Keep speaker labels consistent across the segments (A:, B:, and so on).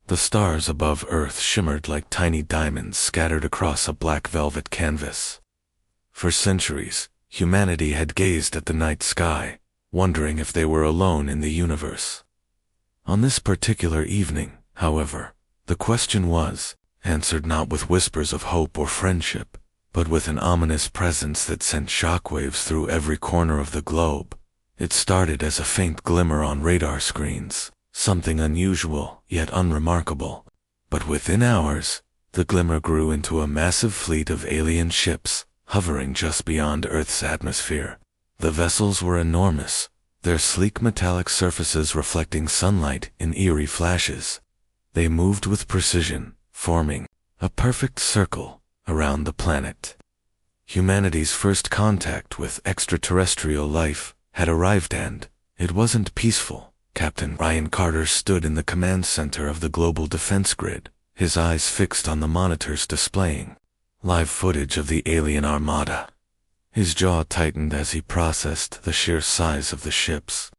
A: The stars above Earth shimmered like tiny diamonds scattered across a black velvet canvas. For centuries, humanity had gazed at the night sky, wondering if they were alone in the universe. On this particular evening, however, the question was answered not with whispers of hope or friendship, but with an ominous presence that sent shockwaves through every corner of the globe. It started as a faint glimmer on radar screens, something unusual yet unremarkable. But within hours, the glimmer grew into a massive fleet of alien ships, hovering just beyond Earth's atmosphere. The vessels were enormous, their sleek metallic surfaces reflecting sunlight in eerie flashes. They moved with precision, forming a perfect circle around the planet. Humanity's first contact with extraterrestrial life had arrived, and it wasn't peaceful. Captain Ryan Carter stood in the command center of the global defense grid, his eyes fixed on the monitors displaying live footage of the alien armada. His jaw tightened as he processed the sheer size of the ships.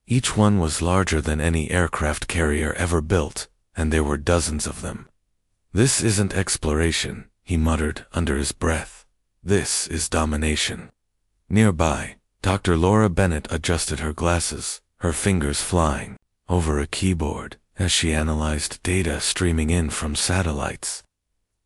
A: Each one was larger than any aircraft carrier ever built, and there were dozens of them. "This isn't exploration," he muttered under his breath. "This is domination." Nearby, Dr. Laura Bennett adjusted her glasses, her fingers flying over a keyboard as she analyzed data streaming in from satellites.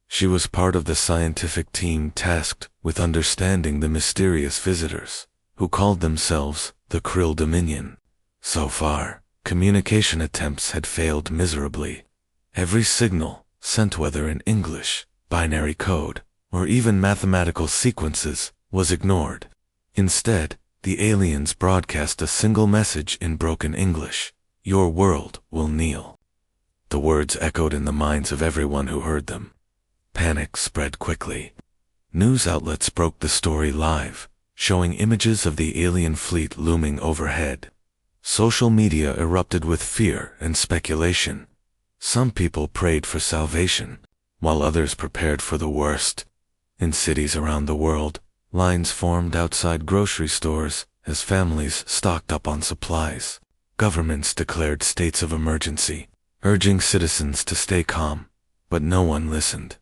A: She was part of the scientific team tasked with understanding the mysterious visitors, who called themselves the Krill Dominion. So far, communication attempts had failed miserably. Every signal, sent whether in English, binary code, or even mathematical sequences, was ignored. Instead, the aliens broadcast a single message in broken English: "Your world will kneel." The words echoed in the minds of everyone who heard them. Panic spread quickly. News outlets broke the story live, showing images of the alien fleet looming overhead. Social media erupted with fear and speculation. Some people prayed for salvation, while others prepared for the worst. In cities around the world, lines formed outside grocery stores as families stocked up on supplies. Governments declared states of emergency, urging citizens to stay calm, but no one listened.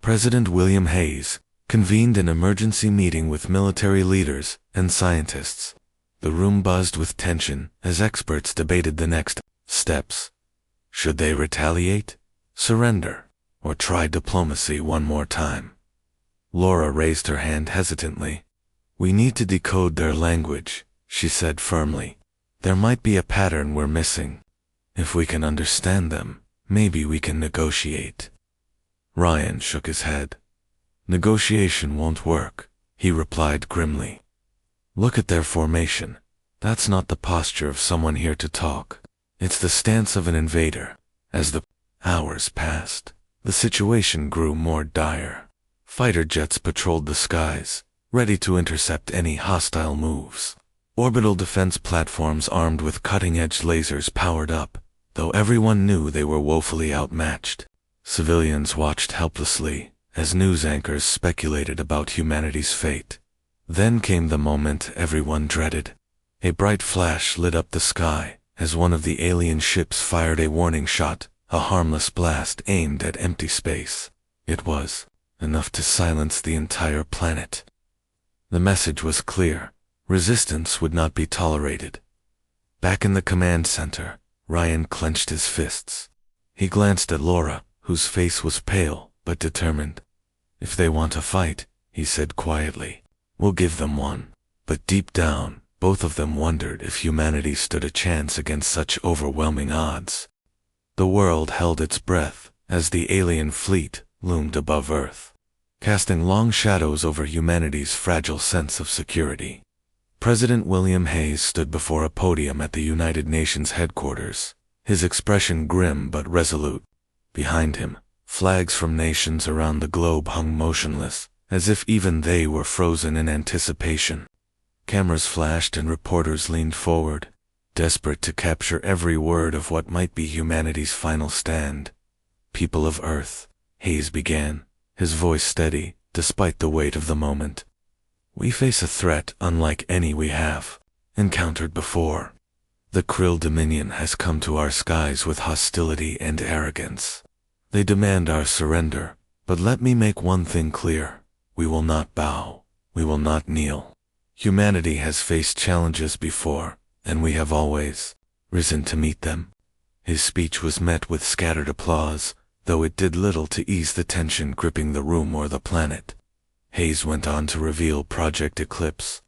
A: President William Hayes convened an emergency meeting with military leaders and scientists. The room buzzed with tension as experts debated the next steps. Should they retaliate, surrender, or try diplomacy one more time? Laura raised her hand hesitantly. "We need to decode their language," she said firmly. "There might be a pattern we're missing. If we can understand them, maybe we can negotiate." Ryan shook his head. "Negotiation won't work," he replied grimly. "Look at their formation. That's not the posture of someone here to talk. It's the stance of an invader." As the hours passed, the situation grew more dire. Fighter jets patrolled the skies, ready to intercept any hostile moves. Orbital defense platforms armed with cutting-edge lasers powered up, though everyone knew they were woefully outmatched. Civilians watched helplessly as news anchors speculated about humanity's fate. Then came the moment everyone dreaded. A bright flash lit up the sky as one of the alien ships fired a warning shot, a harmless blast aimed at empty space. It was enough to silence the entire planet. The message was clear: resistance would not be tolerated. Back in the command center, Ryan clenched his fists. He glanced at Laura, whose face was pale but determined. "If they want a fight," he said quietly, "we'll give them one." But deep down, both of them wondered if humanity stood a chance against such overwhelming odds. The world held its breath as the alien fleet loomed above Earth, casting long shadows over humanity's fragile sense of security. President William Hayes stood before a podium at the United Nations headquarters, his expression grim but resolute. Behind him, flags from nations around the globe hung motionless, as if even they were frozen in anticipation. Cameras flashed and reporters leaned forward, desperate to capture every word of what might be humanity's final stand. "People of Earth," Hayes began, his voice steady, despite the weight of the moment. "We face a threat unlike any we have encountered before. The Krill Dominion has come to our skies with hostility and arrogance. They demand our surrender, but let me make one thing clear. We will not bow. We will not kneel. Humanity has faced challenges before, and we have always risen to meet them. His speech was met with scattered applause, though it did little to ease the tension gripping the room or the planet. Hayes went on to reveal Project Eclipse,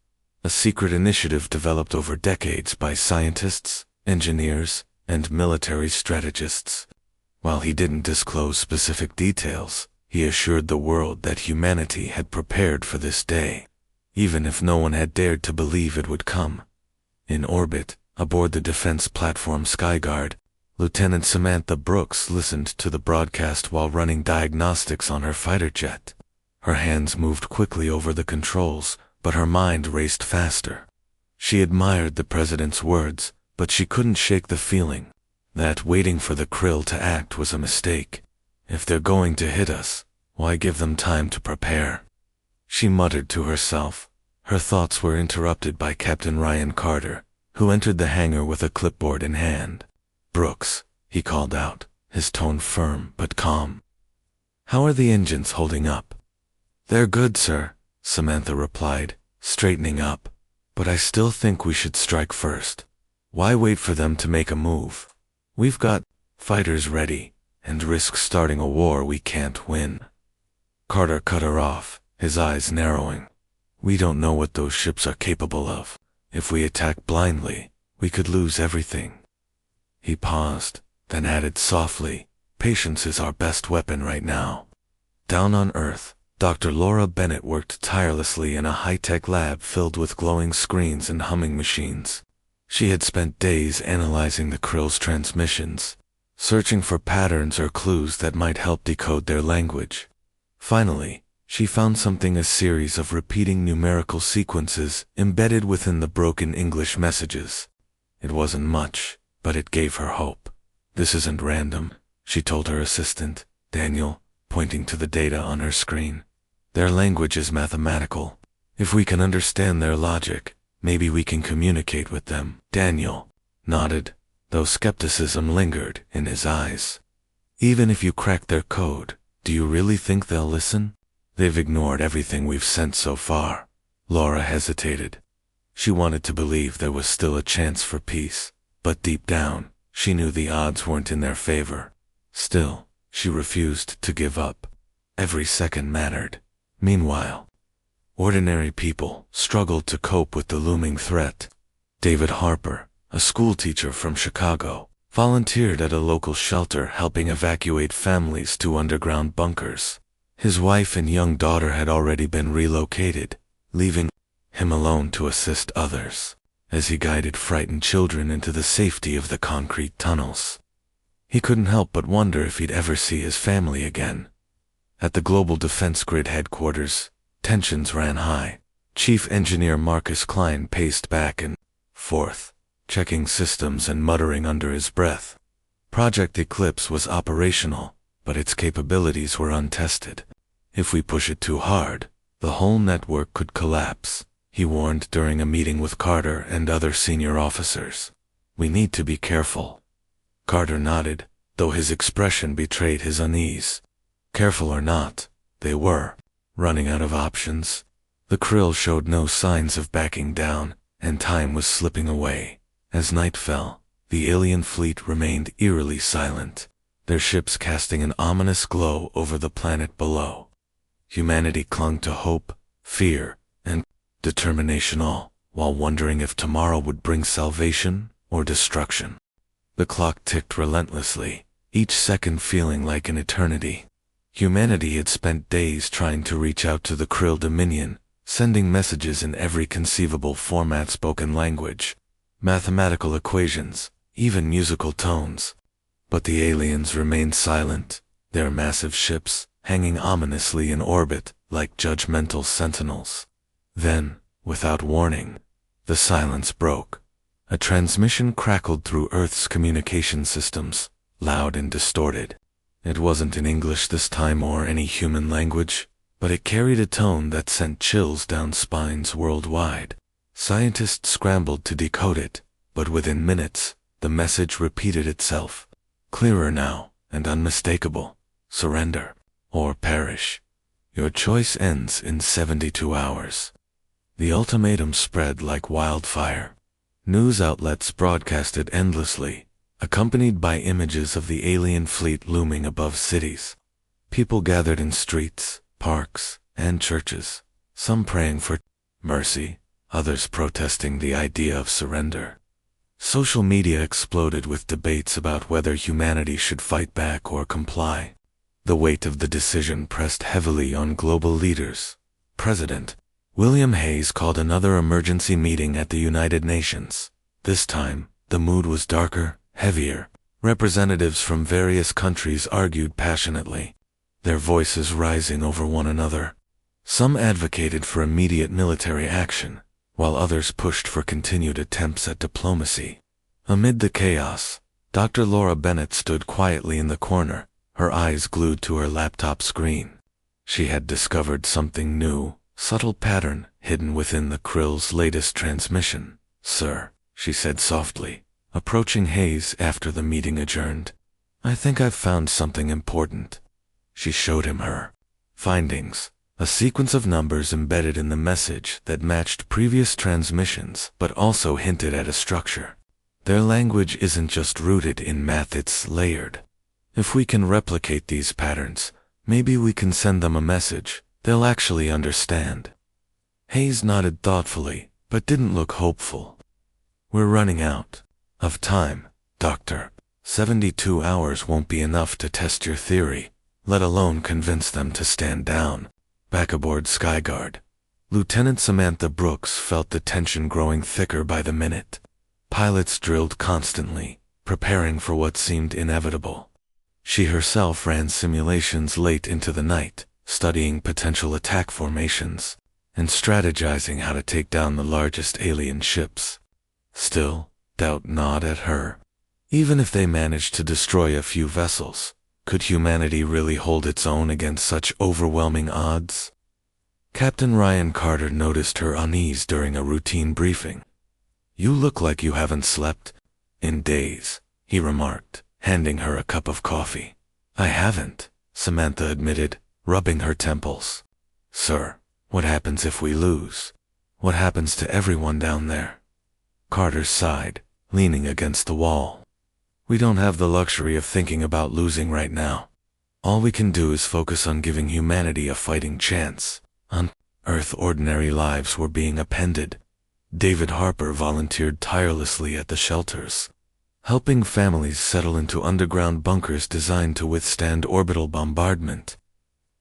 A: a secret initiative developed over decades by scientists, engineers, and military strategists. While he didn't disclose specific details, he assured the world that humanity had prepared for this day, even if no one had dared to believe it would come. In orbit, aboard the defense platform Skyguard, Lieutenant Samantha Brooks listened to the broadcast while running diagnostics on her fighter jet. Her hands moved quickly over the controls, but her mind raced faster. She admired the president's words, but she couldn't shake the feeling that waiting for the Krill to act was a mistake. If they're going to hit us, why give them time to prepare? She muttered to herself. Her thoughts were interrupted by Captain Ryan Carter, who entered the hangar with a clipboard in hand. "Brooks," he called out, his tone firm but calm. "How are the engines holding up?" "They're good, sir," Samantha replied, straightening up. "But I still think we should strike first. Why wait for them to make a move? We've got fighters ready, and risk starting a war we can't win." Carter cut her off, his eyes narrowing. "We don't know what those ships are capable of. If we attack blindly, we could lose everything." He paused, then added softly, "Patience is our best weapon right now." Down on Earth, Dr. Laura Bennett worked tirelessly in a high-tech lab filled with glowing screens and humming machines. She had spent days analyzing the Krill's transmissions, searching for patterns or clues that might help decode their language. Finally, she found something: a series of repeating numerical sequences embedded within the broken English messages. It wasn't much, but it gave her hope. "This isn't random," she told her assistant, Daniel, pointing to the data on her screen. "Their language is mathematical. If we can understand their logic, maybe we can communicate with them." Daniel nodded, though skepticism lingered in his eyes. "Even if you crack their code, do you really think they'll listen? They've ignored everything we've sent so far." Laura hesitated. She wanted to believe there was still a chance for peace, but deep down, she knew the odds weren't in their favor. Still, she refused to give up. Every second mattered. Meanwhile, ordinary people struggled to cope with the looming threat. David Harper, a schoolteacher from Chicago, volunteered at a local shelter helping evacuate families to underground bunkers. His wife and young daughter had already been relocated, leaving him alone to assist others, as he guided frightened children into the safety of the concrete tunnels. He couldn't help but wonder if he'd ever see his family again. At the Global Defense Grid headquarters, tensions ran high. Chief Engineer Marcus Klein paced back and forth, checking systems and muttering under his breath. Project Eclipse was operational, but its capabilities were untested. "If we push it too hard, the whole network could collapse," he warned during a meeting with Carter and other senior officers. "We need to be careful." Carter nodded, though his expression betrayed his unease. Careful or not, they were running out of options. The Krill showed no signs of backing down, and time was slipping away. As night fell, the alien fleet remained eerily silent, their ships casting an ominous glow over the planet below. Humanity clung to hope, fear, and determination, all while wondering if tomorrow would bring salvation or destruction. The clock ticked relentlessly, each second feeling like an eternity. Humanity had spent days trying to reach out to the Krill Dominion, sending messages in every conceivable format: spoken language, mathematical equations, even musical tones. But the aliens remained silent, their massive ships hanging ominously in orbit like judgmental sentinels. Then, without warning, the silence broke. A transmission crackled through Earth's communication systems, loud and distorted. It wasn't in English this time or any human language, but it carried a tone that sent chills down spines worldwide. Scientists scrambled to decode it, but within minutes, the message repeated itself. Clearer now, and unmistakable. Surrender, or perish. Your choice ends in 72 hours. The ultimatum spread like wildfire. News outlets broadcasted endlessly, accompanied by images of the alien fleet looming above cities. People gathered in streets, parks, and churches, some praying for mercy, others protesting the idea of surrender. Social media exploded with debates about whether humanity should fight back or comply. The weight of the decision pressed heavily on global leaders. President William Hayes called another emergency meeting at the United Nations. This time, the mood was darker, heavier. Representatives from various countries argued passionately, their voices rising over one another. Some advocated for immediate military action, while others pushed for continued attempts at diplomacy. Amid the chaos, Dr. Laura Bennett stood quietly in the corner, her eyes glued to her laptop screen. She had discovered something new, subtle pattern hidden within the Krill's latest transmission. "Sir," she said softly, approaching Hayes after the meeting adjourned. "I think I've found something important." She showed him her findings, a sequence of numbers embedded in the message that matched previous transmissions but also hinted at a structure. Their language isn't just rooted in math, it's layered. If we can replicate these patterns, maybe we can send them a message they'll actually understand. Hayes nodded thoughtfully, but didn't look hopeful. "We're running out of time, Doctor. 72 hours won't be enough to test your theory, let alone convince them to stand down." Back aboard Skyguard, Lieutenant Samantha Brooks felt the tension growing thicker by the minute. Pilots drilled constantly, preparing for what seemed inevitable. She herself ran simulations late into the night, studying potential attack formations, and strategizing how to take down the largest alien ships. Still, doubt gnawed at her. Even if they managed to destroy a few vessels, could humanity really hold its own against such overwhelming odds? Captain Ryan Carter noticed her unease during a routine briefing. "You look like you haven't slept in days," he remarked, handing her a cup of coffee. "I haven't," Samantha admitted, rubbing her temples. "Sir, what happens if we lose? What happens to everyone down there?" Carter sighed, leaning against the wall. "We don't have the luxury of thinking about losing right now. All we can do is focus on giving humanity a fighting chance. On Earth, ordinary lives were being appended. David Harper volunteered tirelessly at the shelters, helping families settle into underground bunkers designed to withstand orbital bombardment.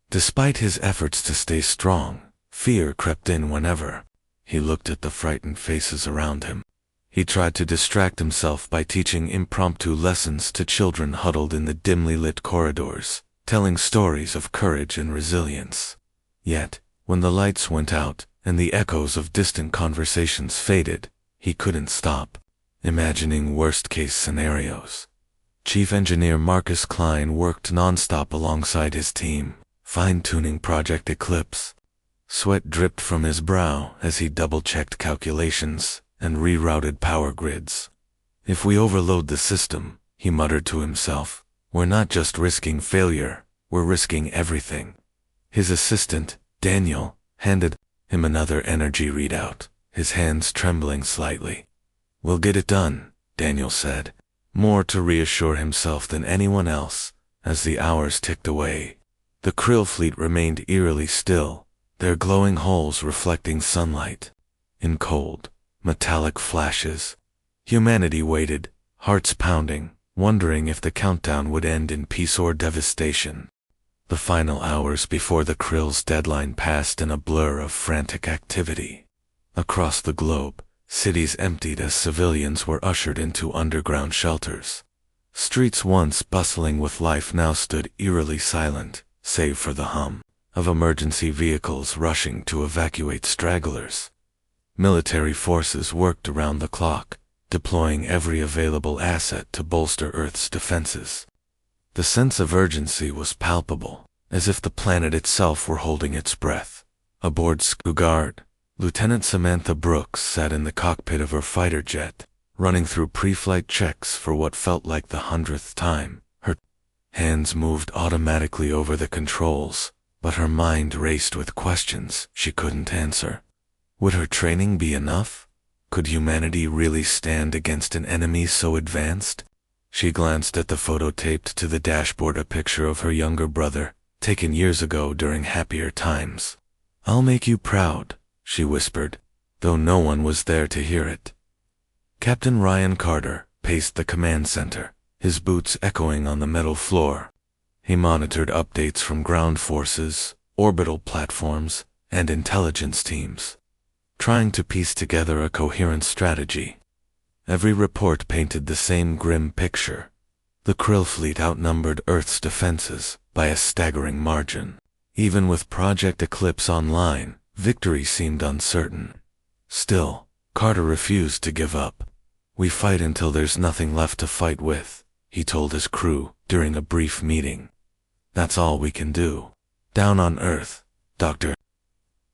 A: Despite his efforts to stay strong, fear crept in whenever he looked at the frightened faces around him. He tried to distract himself by teaching impromptu lessons to children huddled in the dimly lit corridors, telling stories of courage and resilience. Yet, when the lights went out and the echoes of distant conversations faded, he couldn't stop imagining worst-case scenarios. Chief Engineer Marcus Klein worked nonstop alongside his team, fine-tuning Project Eclipse. Sweat dripped from his brow as he double-checked calculations and rerouted power grids. "If we overload the system," he muttered to himself, "we're not just risking failure, we're risking everything." His assistant, Daniel, handed him another energy readout, his hands trembling slightly. "We'll get it done," Daniel said, more to reassure himself than anyone else. As the hours ticked away, the Krill fleet remained eerily still, their glowing hulls reflecting sunlight. In cold, metallic flashes, humanity waited, hearts pounding, wondering if the countdown would end in peace or devastation. The final hours before the Krill's deadline passed in a blur of frantic activity. Across the globe, cities emptied as civilians were ushered into underground shelters. Streets once bustling with life now stood eerily silent, save for the hum of emergency vehicles rushing to evacuate stragglers. Military forces worked around the clock, deploying every available asset to bolster Earth's defenses. The sense of urgency was palpable, as if the planet itself were holding its breath. Aboard Skyguard, Lieutenant Samantha Brooks sat in the cockpit of her fighter jet, running through pre-flight checks for what felt like the 100th time. Her hands moved automatically over the controls, but her mind raced with questions she couldn't answer. Would her training be enough? Could humanity really stand against an enemy so advanced? She glanced at the photo taped to the dashboard, a picture of her younger brother, taken years ago during happier times. "I'll make you proud," she whispered, though no one was there to hear it. Captain Ryan Carter paced the command center, his boots echoing on the metal floor. He monitored updates from ground forces, orbital platforms, and intelligence teams, trying to piece together a coherent strategy. Every report painted the same grim picture. The Krill fleet outnumbered Earth's defenses by a staggering margin. Even with Project Eclipse online, victory seemed uncertain. Still, Carter refused to give up. "We fight until there's nothing left to fight with," he told his crew during a brief meeting. "That's all we can do. Down on Earth, Dr."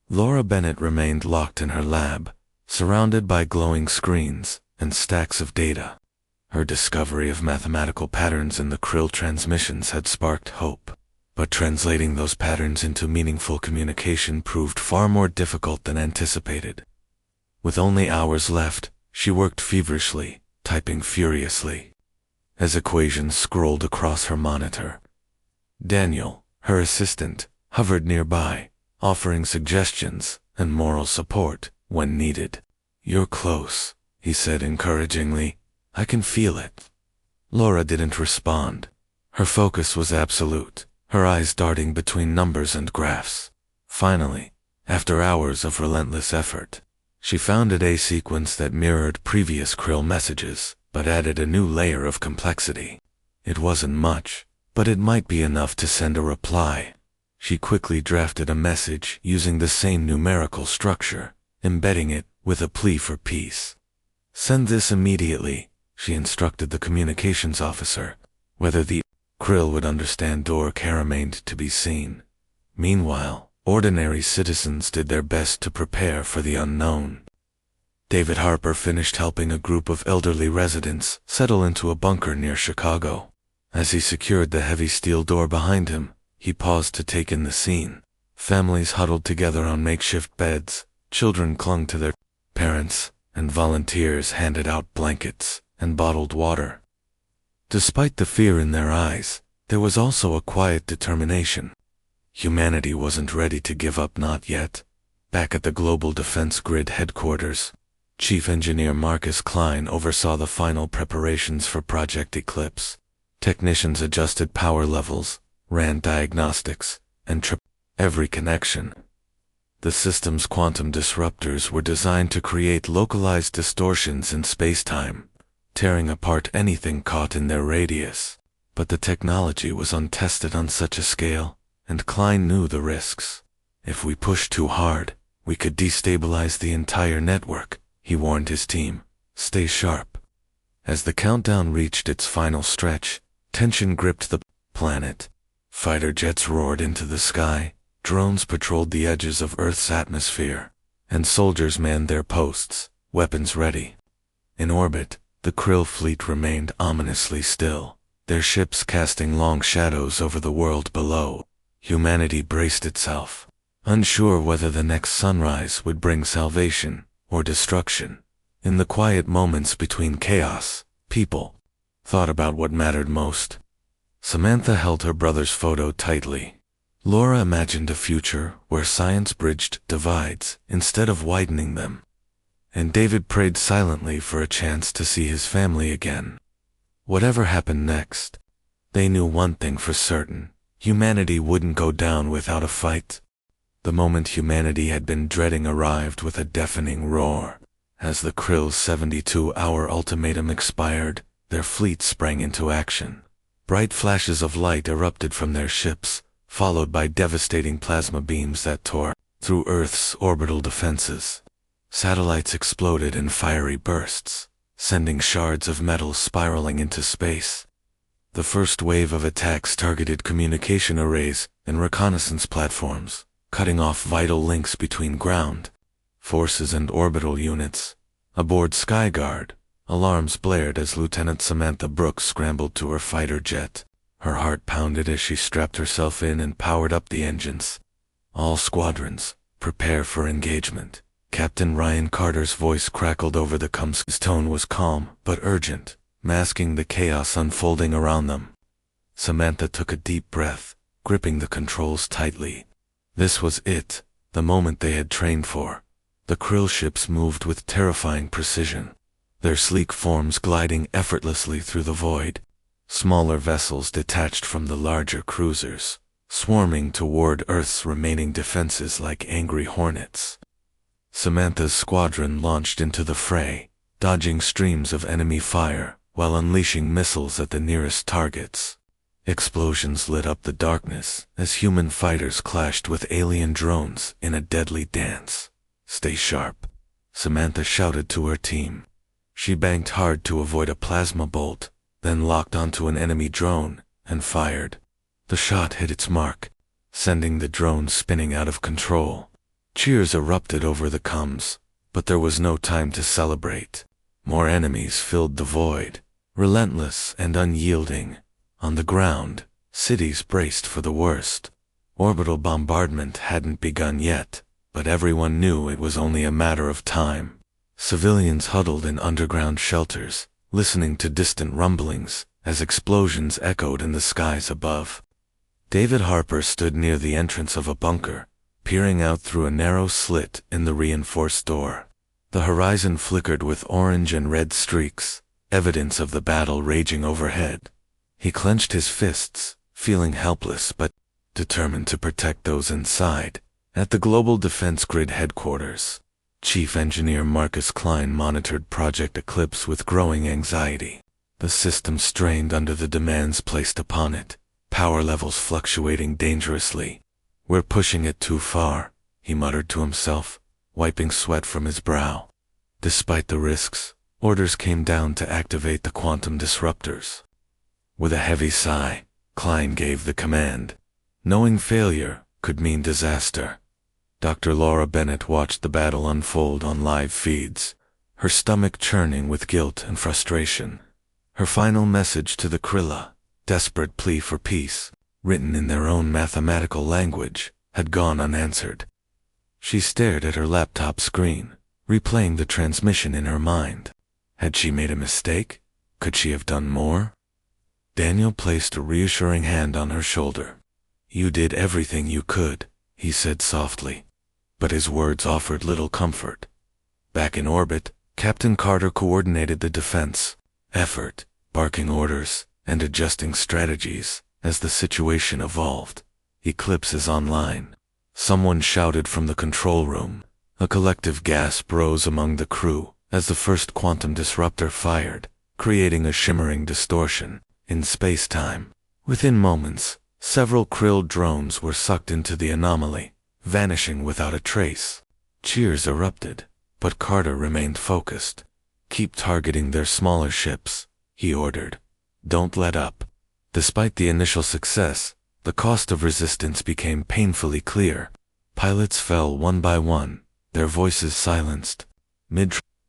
A: Laura Bennett remained locked in her lab, surrounded by glowing screens and stacks of data. Her discovery of mathematical patterns in the Krill transmissions had sparked hope, but translating those patterns into meaningful communication proved far more difficult than anticipated. With only hours left, she worked feverishly, typing furiously. As equations scrolled across her monitor, Daniel, her assistant, hovered nearby, offering suggestions and moral support when needed. "You're close," he said encouragingly. "I can feel it." Laura didn't respond. Her focus was absolute, her eyes darting between numbers and graphs. Finally, after hours of relentless effort, she found a sequence that mirrored previous Krill messages, but added a new layer of complexity. It wasn't much, but it might be enough to send a reply. She quickly drafted a message using the same numerical structure, embedding it with a plea for peace. "Send this immediately," she instructed the communications officer. Whether the Krill would understand or care remained to be seen. Meanwhile, ordinary citizens did their best to prepare for the unknown. David Harper finished helping a group of elderly residents settle into a bunker near Chicago. As he secured the heavy steel door behind him, he paused to take in the scene. Families huddled together on makeshift beds, children clung to their parents, and volunteers handed out blankets and bottled water. Despite the fear in their eyes, there was also a quiet determination. Humanity wasn't ready to give up, not yet. Back at the Global Defense Grid headquarters, Chief Engineer Marcus Klein oversaw the final preparations for Project Eclipse. Technicians adjusted power levels, ran diagnostics, and tripped every connection. The system's quantum disruptors were designed to create localized distortions in space-time, tearing apart anything caught in their radius. But the technology was untested on such a scale, and Klein knew the risks. "If we push too hard, we could destabilize the entire network," he warned his team. "Stay sharp." As the countdown reached its final stretch, tension gripped the planet. Fighter jets roared into the sky, drones patrolled the edges of Earth's atmosphere, and soldiers manned their posts, weapons ready. In orbit, the Krill fleet remained ominously still, their ships casting long shadows over the world below. Humanity braced itself, unsure whether the next sunrise would bring salvation or destruction. In the quiet moments between chaos, people thought about what mattered most. Samantha held her brother's photo tightly. Laura imagined a future where science bridged divides instead of widening them. And David prayed silently for a chance to see his family again. Whatever happened next, they knew one thing for certain: humanity wouldn't go down without a fight. The moment humanity had been dreading arrived with a deafening roar. As the Krill's 72-hour ultimatum expired, their fleet sprang into action. Bright flashes of light erupted from their ships, followed by devastating plasma beams that tore through Earth's orbital defenses. Satellites exploded in fiery bursts, sending shards of metal spiraling into space. The first wave of attacks targeted communication arrays and reconnaissance platforms, cutting off vital links between ground forces and orbital units. Aboard Skyguard, Alarms blared as Lieutenant Samantha Brooks scrambled to her fighter jet. Her heart pounded as she strapped herself in and powered up the engines. All squadrons, prepare for engagement. Captain Ryan Carter's voice crackled over the comms. His tone was calm but urgent, masking the chaos unfolding around them. Samantha took a deep breath, gripping the controls tightly. This was it, the moment they had trained for. The krill ships moved with terrifying precision, their sleek forms gliding effortlessly through the void. Smaller vessels detached from the larger cruisers, swarming toward Earth's remaining defenses like angry hornets. Samantha's squadron launched into the fray, dodging streams of enemy fire while unleashing missiles at the nearest targets. Explosions lit up the darkness as human fighters clashed with alien drones in a deadly dance. "Stay sharp," Samantha shouted to her team. She banked hard to avoid a plasma bolt, then locked onto an enemy drone and fired. The shot hit its mark, sending the drone spinning out of control. Cheers erupted over the comms, but there was no time to celebrate. More enemies filled the void, relentless and unyielding. On the ground, cities braced for the worst. Orbital bombardment hadn't begun yet, but everyone knew it was only a matter of time. Civilians huddled in underground shelters, listening to distant rumblings as explosions echoed in the skies above. David Harper stood near the entrance of a bunker, peering out through a narrow slit in the reinforced door. The horizon flickered with orange and red streaks, evidence of the battle raging overhead. He clenched his fists, feeling helpless but determined to protect those inside. At the Global Defense Grid headquarters, Chief Engineer Marcus Klein monitored Project Eclipse with growing anxiety. The system strained under the demands placed upon it, power levels fluctuating dangerously. "We're pushing it too far," he muttered to himself, wiping sweat from his brow. Despite the risks, orders came down to activate the quantum disruptors. With a heavy sigh, Klein gave the command. Knowing failure could mean disaster. Dr. Laura Bennett watched the battle unfold on live feeds, her stomach churning with guilt and frustration. Her final message to the Krilla, desperate plea for peace, written in their own mathematical language, had gone unanswered. She stared at her laptop screen, replaying the transmission in her mind. Had she made a mistake? Could she have done more? Daniel placed a reassuring hand on her shoulder. "You did everything you could," he said softly. But his words offered little comfort. Back in orbit, Captain Carter coordinated the defense effort, barking orders and adjusting strategies as the situation evolved. "Eclipse is online," someone shouted from the control room. A collective gasp rose among the crew as the first quantum disruptor fired, creating a shimmering distortion in space-time. Within moments, several krill drones were sucked into the anomaly, vanishing without a trace. Cheers erupted, but Carter remained focused. "Keep targeting their smaller ships," he ordered. "Don't let up." Despite the initial success, the cost of resistance became painfully clear. Pilots fell one by one, their voices silenced.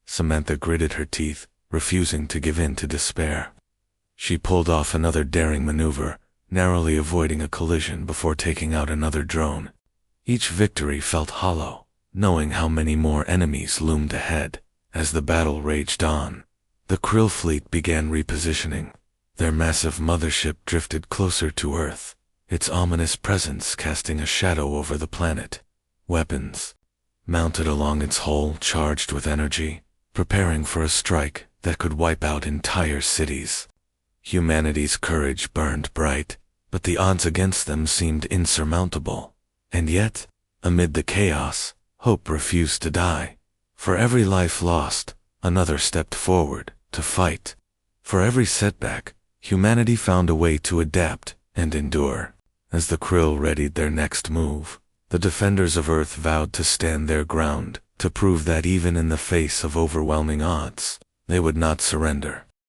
A: Samantha gritted her teeth, refusing to give in to despair. She pulled off another daring maneuver, narrowly avoiding a collision before taking out another drone. Each victory felt hollow, knowing how many more enemies loomed ahead. As the battle raged on, the krill fleet began repositioning. Their massive mothership drifted closer to Earth, its ominous presence casting a shadow over the planet. Weapons mounted along its hull charged with energy, preparing for a strike that could wipe out entire cities. Humanity's courage burned bright, but the odds against them seemed insurmountable. And yet, amid the chaos, hope refused to die. For every life lost, another stepped forward to fight. For every setback, humanity found a way to adapt and endure. As the krill readied their next move, the defenders of Earth vowed to stand their ground, to prove that even in the face of overwhelming odds, they would not surrender.